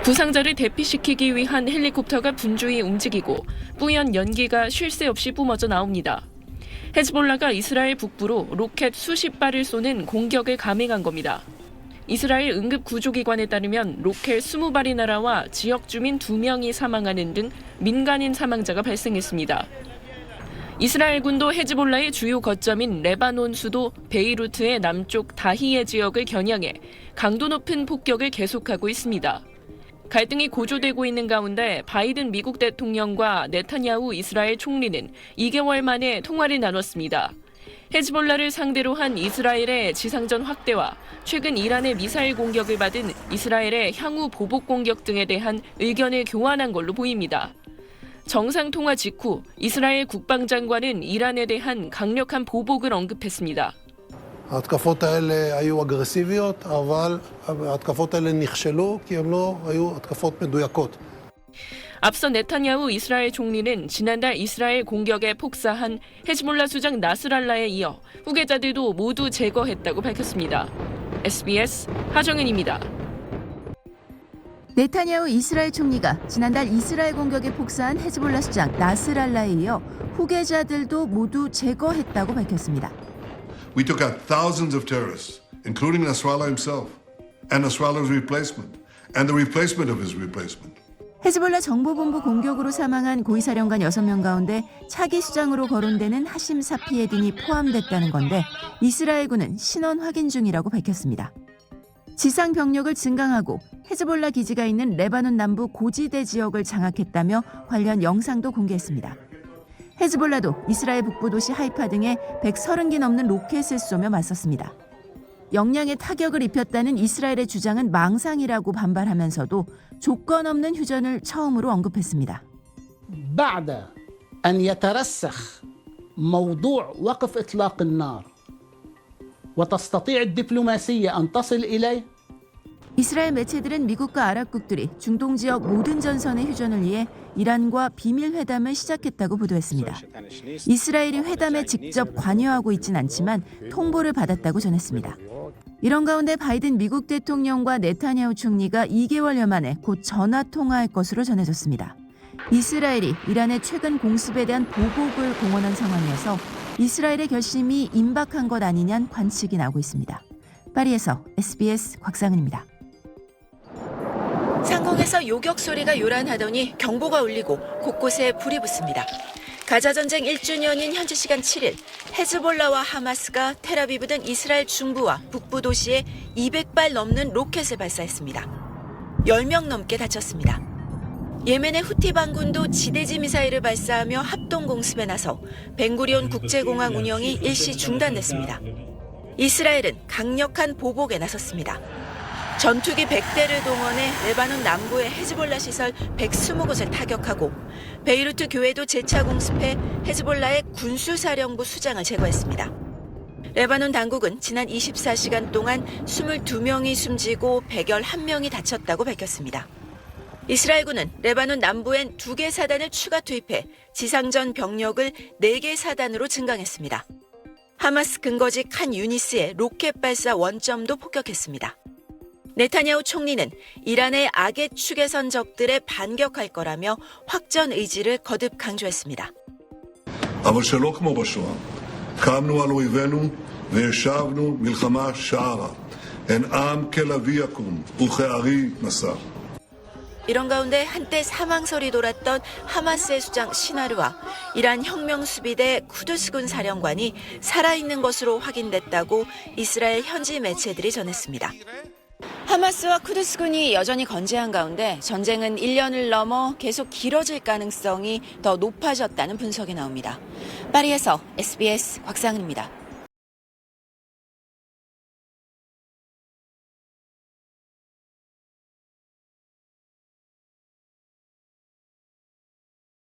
부상자를 대피시키기 위한 헬리콥터가 분주히 움직이고 뿌연 연기가 쉴 새 없이 뿜어져 나옵니다. 헤즈볼라가 이스라엘 북부로 로켓 수십 발을 쏘는 공격을 감행한 겁니다. 이스라엘 응급구조기관에 따르면 로켓 20발이 날아와 지역 주민 2명이 사망하는 등 민간인 사망자가 발생했습니다. 이스라엘군도 헤즈볼라의 주요 거점인 레바논 수도 베이루트의 남쪽 다히예 지역을 겨냥해 강도 높은 폭격을 계속하고 있습니다. 갈등이 고조되고 있는 가운데 바이든 미국 대통령과 네타냐후 이스라엘 총리는 2개월 만에 통화를 나눴습니다. 헤즈볼라를 상대로 한 이스라엘의 지상전 확대와 최근 이란의 미사일 공격을 받은 이스라엘의 향후 보복 공격 등에 대한 의견을 교환한 걸로 보입니다. 정상통화 직후 이스라엘 국방장관은 이란에 대한 강력한 보복을 언급했습니다. ההתקפות האלה היו אגרסיביות, אבל ההתקפות האלה נכשלו כי הן לא היו התקפות מדויקות. 앞서 네타냐후 이스라엘 총리는 지난달 이스라엘 공격에 폭사한 헤즈볼라 수장 나스랄라에 이어 후계자들도 모두 제거했다고 밝혔습니다. SBS 하정은입니다. 네타냐후 이스라엘 총리가 지난달 이스라엘 공격에 폭사한 헤즈볼라 수장 나스랄라에 이어 후계자들도 모두 제거했다고 밝혔습니다. We took out thousands of terrorists, including Nasrallah himself, and Nasrallah's replacement, and the replacement of his replacement. 헤즈볼라 정보본부 공격으로 사망한 고위사령관 6명 가운데 차기 수장으로 거론되는 하심 사피에딘이 포함됐다는 건데 이스라엘군은 신원 확인 중이라고 밝혔습니다. 지상 병력을 증강하고 헤즈볼라 기지가 있는 레바논 남부 고지대 지역을 장악했다며 관련 영상도 공개했습니다. 헤즈볼라도 이스라엘 북부 도시 하이파 등에 130기 넘는 로켓을 쏘며 맞섰습니다. 역량에 타격을 입혔다는 이스라엘의 주장은 망상이라고 반발하면서도 조건 없는 휴전을 처음으로 언급했습니다. بعد أن يترسخ موضوع وقف إطلاق النار وتستطيع الدبلوماسية أن تصل إليه 이스라엘 매체들은 미국과 아랍국들이 중동 지역 모든 전선의 휴전을 위해 이란과 비밀 회담을 시작했다고 보도했습니다. 이스라엘이 회담에 직접 관여하고 있진 않지만 통보를 받았다고 전했습니다. 이런 가운데 바이든 미국 대통령과 네타냐후 총리가 2개월여 만에 곧 전화 통화할 것으로 전해졌습니다. 이스라엘이 이란의 최근 공습에 대한 보복을 공언한 상황이어서 이스라엘의 결심이 임박한 것 아니냐는 관측이 나오고 있습니다. 파리에서 SBS 곽상은입니다. 상공에서 요격 소리가 요란하더니 경보가 울리고 곳곳에 불이 붙습니다. 가자 전쟁 1주년인 현지 시간 7일 헤즈볼라와 하마스가 텔아비브 등 이스라엘 중부와 북부 도시에 200발 넘는 로켓을 발사했습니다. 10명 넘게 다쳤습니다. 예멘의 후티 반군도 지대지 미사일을 발사하며 합동 공습에 나서 벤구리온 국제공항 운영이 일시 중단됐습니다. 이스라엘은 강력한 보복에 나섰습니다. 전투기 100대를 동원해 레바논 남부의 헤즈볼라 시설 120곳을 타격하고 베이루트 교회도 재차 공습해 헤즈볼라의 군수사령부 수장을 제거했습니다. 레바논 당국은 지난 24시간 동안 22명이 숨지고 111명이 다쳤다고 밝혔습니다. 이스라엘군은 레바논 남부엔 2개 사단을 추가 투입해 지상전 병력을 4개 사단으로 증강했습니다. 하마스 근거지 칸 유니스의 로켓 발사 원점도 폭격했습니다. 네타냐후 총리는 이란의 악의 축에 선 적들에 반격할 거라며 확전 의지를 거듭 강조했습니다. אבל שלא כמו בשואה, קמנו על אויבינו וישבנו מלחמה שערה. הן עם כלביא יקום וכארי נשא. 이런 가운데 한때 사망설이 돌았던 하마스의 수장 시나르와 이란 혁명수비대 쿠두스군 사령관이 살아있는 것으로 확인됐다고 이스라엘 현지 매체들이 전했습니다. 하마스와 쿠두스군이 여전히 건재한 가운데 전쟁은 1년을 넘어 계속 길어질 가능성이 더 높아졌다는 분석이 나옵니다. 파리에서 SBS 곽상은입니다.